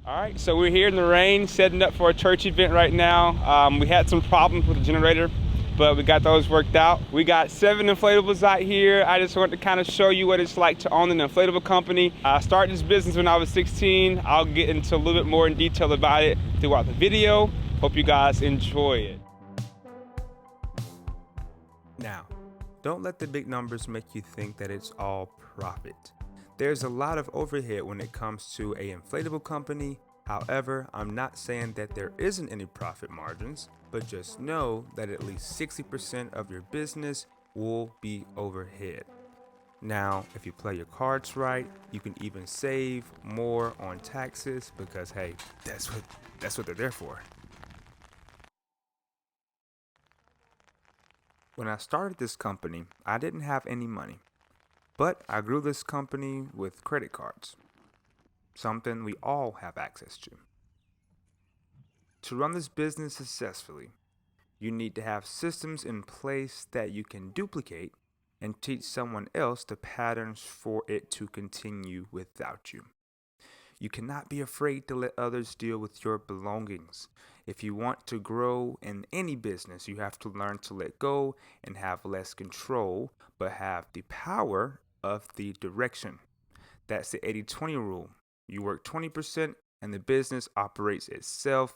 All right, so we're here in the rain setting up for a church event right now. We had some problems with the generator, but we got those worked out. We got 7 inflatables out here. I just want to kind of show you what it's like to own an inflatable company. I started this business when I was 16. I'll get into a little bit more in detail about it throughout the video. Hope you guys enjoy it. Now, don't let the big numbers make you think that it's all profit. There's a lot of overhead when it comes to an inflatable company. However, I'm not saying that there isn't any profit margins, but just know that at least 60% of your business will be overhead. Now, if you play your cards right, you can even save more on taxes because hey, that's what they're there for. When I started this company, I didn't have any money. But I grew this company with credit cards, something we all have access to. To run this business successfully, you need to have systems in place that you can duplicate and teach someone else the patterns for it to continue without you. You cannot be afraid to let others deal with your belongings. If you want to grow in any business, you have to learn to let go and have less control, but have the power of the direction. That's the 80-20 rule. You work 20% and the business operates itself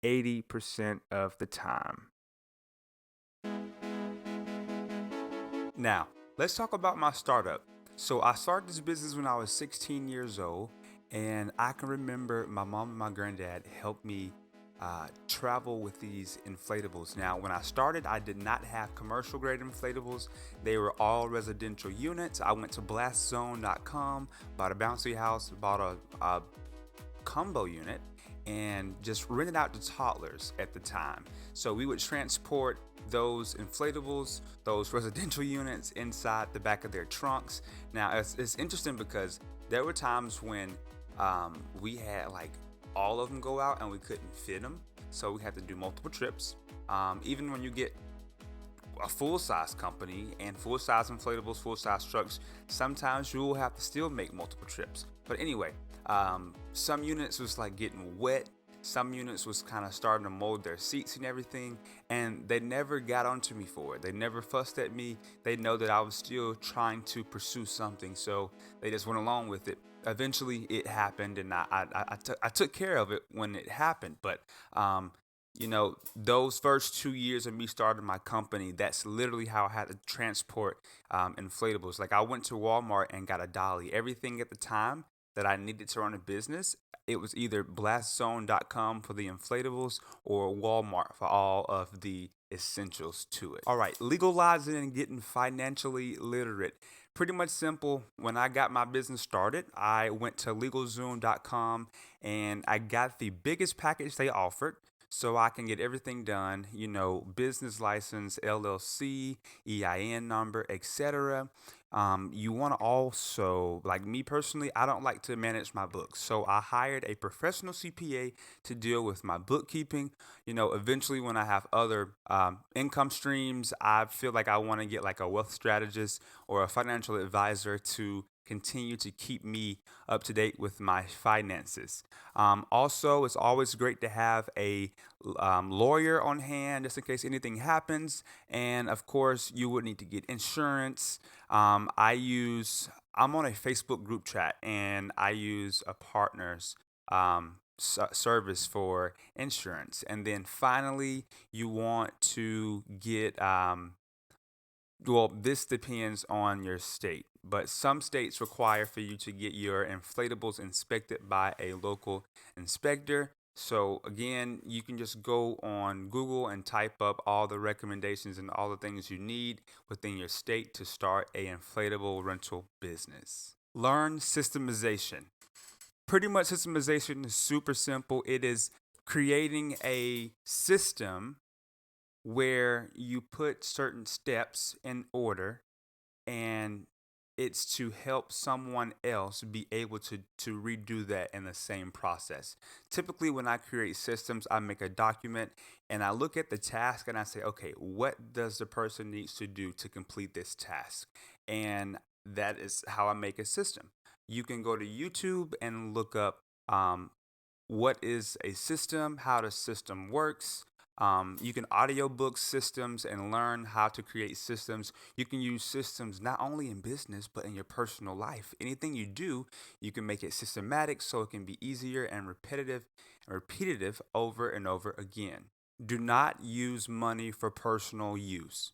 80% of the time. Now, let's talk about my startup. So I started this business when I was 16 years old, and I can remember my mom and my granddad helped me travel with these inflatables. Now, when I started, I did not have commercial grade inflatables. They were all residential units. I went to blastzone.com, bought a bouncy house, bought a combo unit, and just rented out to toddlers at the time. So we would transport those inflatables, those residential units inside the back of their trunks. Now, it's interesting because there were times when we had like all of them go out and we couldn't fit them, so we had to do multiple trips. Even when you get a full-size company and full-size inflatables, full-size trucks, sometimes you will have to still make multiple trips. But anyway, some units was like getting wet. Some units was kind of starting to mold their seats and everything, and they never got onto me for it. They never fussed at me. They know that I was still trying to pursue something, so they just went along with it. Eventually it happened, and I took care of it when it happened. But those first 2 years of me starting my company, that's literally how I had to transport inflatables. Like I went to Walmart and got a dolly. Everything at the time that I needed to run a business, it was either blastzone.com for the inflatables or Walmart for all of the essentials to it. All right, legalizing and getting financially literate. Pretty much simple. When I got my business started, I went to legalzoom.com and I got the biggest package they offered, so I can get everything done, business license, LLC, EIN number, etc. You want to also, like me personally, I don't like to manage my books. So I hired a professional CPA to deal with my bookkeeping. Eventually when I have other income streams, I feel like I want to get like a wealth strategist or a financial advisor to continue to keep me up to date with my finances. Also, it's always great to have a lawyer on hand just in case anything happens. And of course, you would need to get insurance. I'm on a Facebook group chat and I use a partner's service for insurance. And then finally, you want to get well, this depends on your state, but some states require for you to get your inflatables inspected by a local inspector. So again, you can just go on Google and type up all the recommendations and all the things you need within your state to start a inflatable rental business. Learn systemization. Pretty much systemization is super simple. It is creating a system where you put certain steps in order, and it's to help someone else be able to redo that in the same process. Typically when I create systems, I make a document and I look at the task and I say, okay, what does the person needs to do to complete this task? And that is how I make a system. You can go to YouTube and look up what is a system, how the system works. You can audiobook systems and learn how to create systems. You can use systems not only in business, but in your personal life. Anything you do, you can make it systematic so it can be easier and repetitive over and over again. Do not use money for personal use.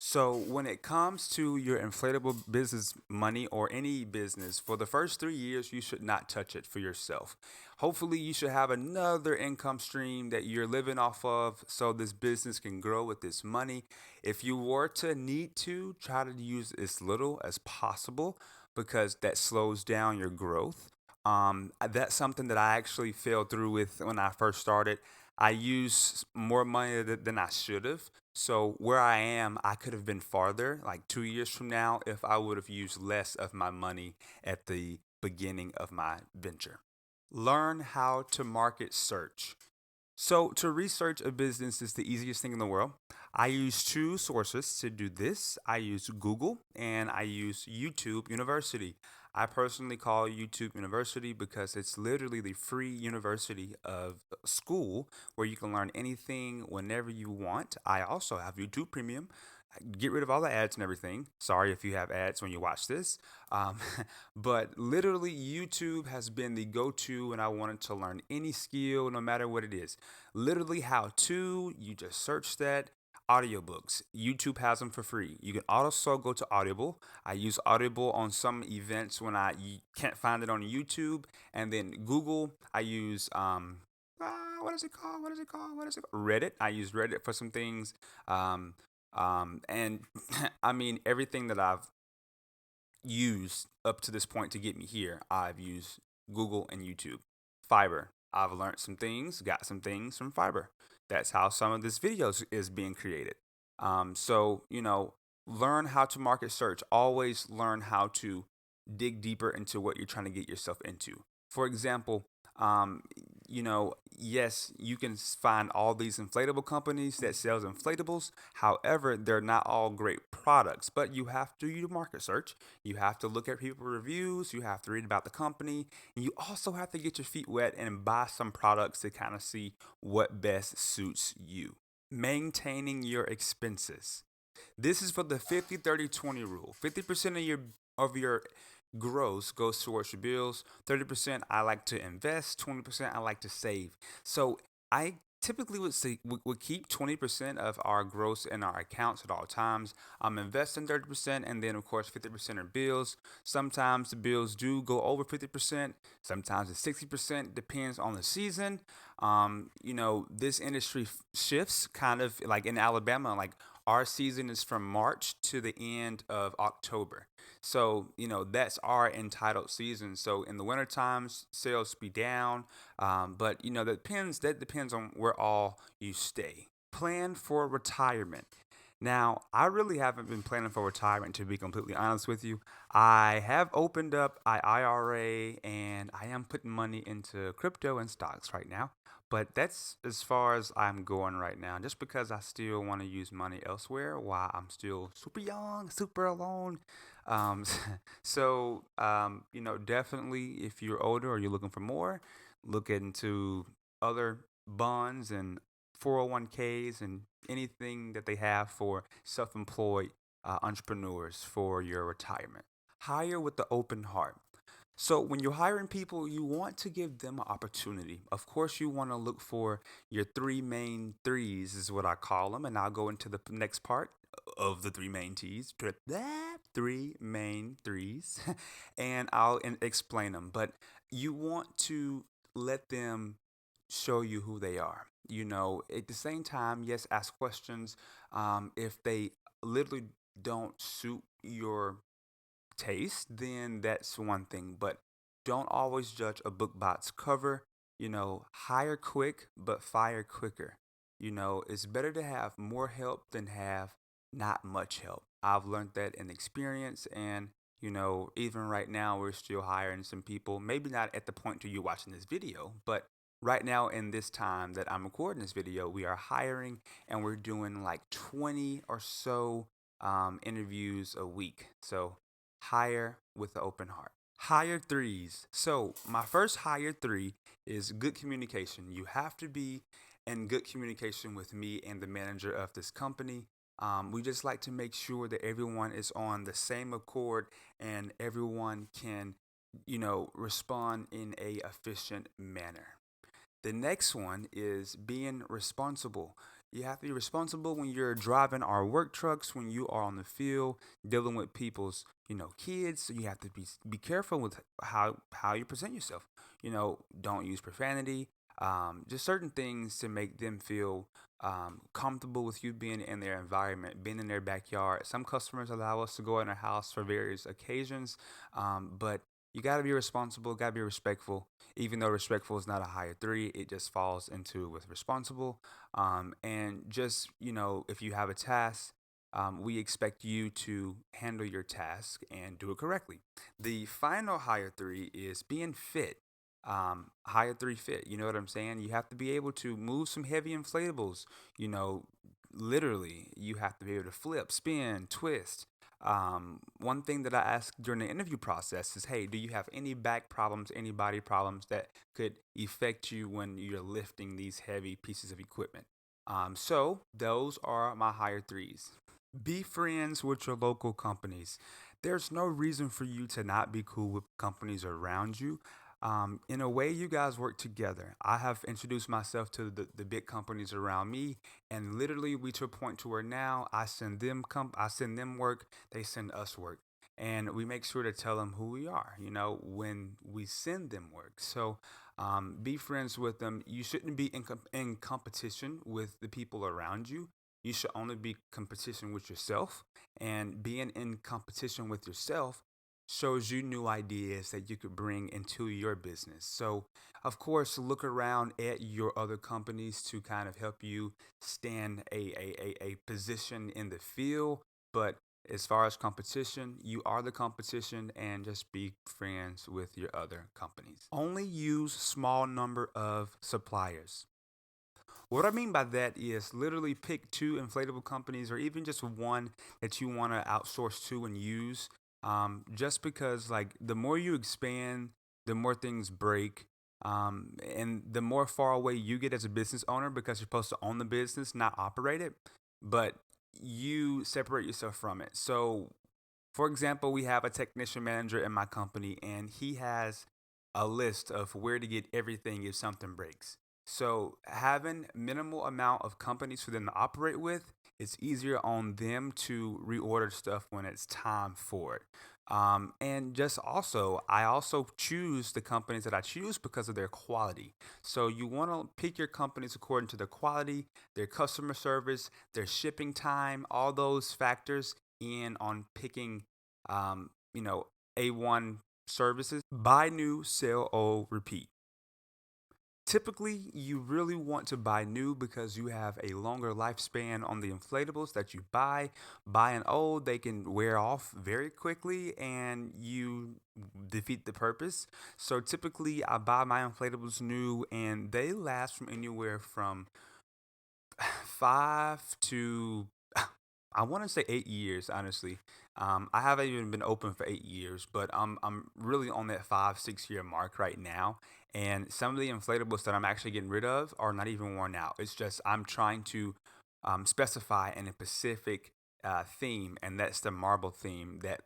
So, when it comes to your inflatable business money or any business, for the first 3 years, you should not touch it for yourself. Hopefully, you should have another income stream that you're living off of so this business can grow with this money. If you were to need to, try to use as little as possible because that slows down your growth. That's something that I actually failed through with when I first started. I used more money than I should have. So where I am, I could have been farther, like 2 years from now, if I would have used less of my money at the beginning of my venture. Learn how to market search. So, to research a business is the easiest thing in the world. I use two sources to do this. I use Google and I use YouTube University. I personally call YouTube University because it's literally the free university of school where you can learn anything whenever you want. I also have YouTube Premium. Get rid of all the ads and everything. Sorry if you have ads when you watch this. Um, but literally, YouTube has been the go to when I wanted to learn any skill, no matter what it is. Literally, how to, you just search that. Audiobooks, YouTube has them for free. You can also go to Audible. I use Audible on some events when I can't find it on YouTube. And then Google, I use, what is it called? What is it called? What is it called? Reddit. I use Reddit for some things. Um, and I mean, everything that I've used up to this point to get me here, I've used Google and YouTube. Fiverr, I've learned some things, got some things from Fiverr. That's how some of this videos is being created. So, learn how to market search. Always learn how to dig deeper into what you're trying to get yourself into. For example, um, yes, you can find all these inflatable companies that sells inflatables. However, they're not all great products. But you have to do market search. You have to look at people reviews. You have to read about the company, and you also have to get your feet wet and buy some products to kind of see what best suits you. Maintaining your expenses. This is for the 50-30-20 rule. 50% of your gross goes towards your bills. 30% I like to invest. 20% I like to save. So I typically would say would keep 20% of our gross in our accounts at all times. I'm investing 30%, and then of course 50% are bills. Sometimes the bills do go over 50%. Sometimes it's 60%. Depends on the season. This industry shifts kind of like in Alabama. Like our season is from March to the end of October. So, that's our entitled season. So in the winter times, sales be down. But that depends on where all you stay. Plan for retirement. Now, I really haven't been planning for retirement, to be completely honest with you. I have opened up an IRA and I am putting money into crypto and stocks right now. But that's as far as I'm going right now, just because I still want to use money elsewhere while I'm still super young, super alone. Um, definitely if you're older or you're looking for more, look into other bonds and 401ks and anything that they have for self employed entrepreneurs for your retirement. Hire with the open heart. So, when you're hiring people, you want to give them an opportunity. Of course, you want to look for your three main threes, is what I call them. And I'll go into the next part of the three main T's. Three main threes. And I'll explain them. But you want to let them show you who they are. At the same time, yes, ask questions. If they literally don't suit your taste, then that's one thing. But don't always judge a book by its cover. Hire quick, but fire quicker. It's better to have more help than have not much help. I've learned that in experience, and even right now, we're still hiring some people. Maybe not at the point to you watching this video, but right now in this time that I'm recording this video, we are hiring and we're doing like 20 or so interviews a week. So hire with an open heart. Higher threes. So, my first higher three is good communication. You have to be in good communication with me and the manager of this company. We just like to make sure that everyone is on the same accord and everyone can, respond in a efficient manner. The next one is being responsible. You have to be responsible when you're driving our work trucks, when you are on the field dealing with people's, kids. You have to be careful with how you present yourself. Don't use profanity. Just certain things to make them feel comfortable with you being in their environment, being in their backyard. Some customers allow us to go in their house for various occasions, but you got to be responsible, got to be respectful. Even though respectful is not a higher three, it just falls into with responsible. And just, if you have a task, we expect you to handle your task and do it correctly. The final higher three is being fit. Higher three fit. You know what I'm saying? You have to be able to move some heavy inflatables. You know, literally, you have to be able to flip, spin, twist. One thing that I asked during the interview process is, hey, do you have any back problems, any body problems that could affect you when you're lifting these heavy pieces of equipment? So those are my higher threes. Be friends with your local companies. There's no reason for you to not be cool with companies around you. In a way, you guys work together. I have introduced myself to the big companies around me, and literally, we to a point to where now I send them work, they send us work, and we make sure to tell them who we are. When we send them work. So, be friends with them. You shouldn't be in competition with the people around you. You should only be competition with yourself, and being in competition with yourself shows you new ideas that you could bring into your business. So, of course, look around at your other companies to kind of help you stand a position in the field. But as far as competition, you are the competition, and just be friends with your other companies. Only use small number of suppliers. What I mean by that is literally pick two inflatable companies or even just one that you want to outsource to and use. Just because, like, the more you expand, the more things break. And the more far away you get as a business owner because you're supposed to own the business, not operate it, but you separate yourself from it. So, for example, we have a technician manager in my company, and he has a list of where to get everything if something breaks. So having minimal amount of companies for them to operate with, it's easier on them to reorder stuff when it's time for it. And just also, I also choose the companies that I choose because of their quality. So you want to pick your companies according to their quality, their customer service, their shipping time, all those factors in on picking, um, you know, A1 services. Buy new, sell old, repeat. Typically, you really want to buy new because you have a longer lifespan on the inflatables that you buy. Buying old, they can wear off very quickly and you defeat the purpose. So typically, I buy my inflatables new and they last from anywhere from 5 to I want to say 8 years, honestly. I haven't even been open for 8 years, but I'm really on that 5 6 year mark right now. And some of the inflatables that I'm actually getting rid of are not even worn out. It's just I'm trying to specify in a specific theme, and that's the marble theme that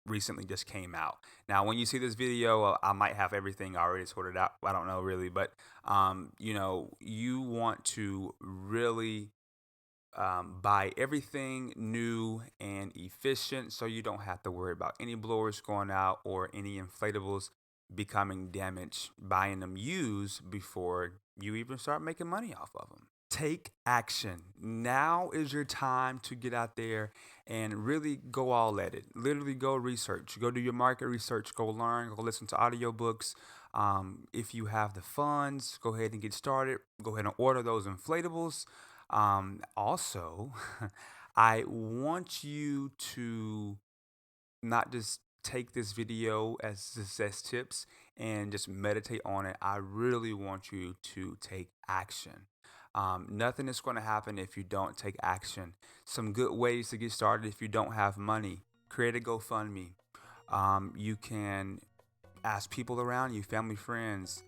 recently just came out. Now, when you see this video, I might have everything already sorted out. I don't know really, but you want to really buy everything new and efficient so you don't have to worry about any blowers going out or any inflatables becoming damaged buying them used before you even start making money off of them. Take action. Now is your time to get out there and really go all at it. Literally go research, go do your market research, go learn, go listen to audiobooks. If you have the funds, go ahead and get started. Go ahead and order those inflatables. Also, I want you to not just take this video as success tips and just meditate on it. I really want you to take action. Nothing is going to happen if you don't take action. Some good ways to get started if you don't have money: create a GoFundMe. You can ask people around you, family, friends.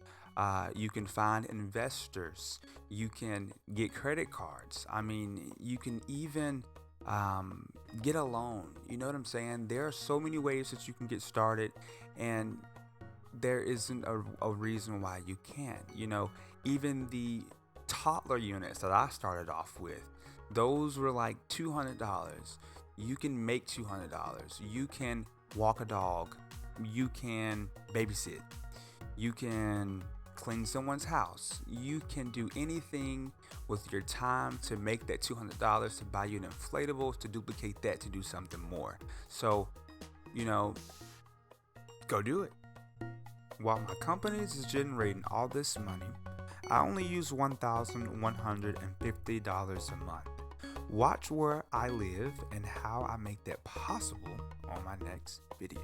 You can find investors. You can get credit cards. I mean, you can even get a loan. You know what I'm saying? There are so many ways that you can get started, and there isn't a reason why you can't. You know, even the toddler units that I started off with, those were like $200. You can make $200. You can walk a dog. You can babysit. You can clean someone's house. You can do anything with your time to make that $200 to buy you an inflatable, to duplicate that, to do something more. So, you know, go do it. While my company is generating all this money, I only use $1,150 a month. Watch where I live and how I make that possible on my next video.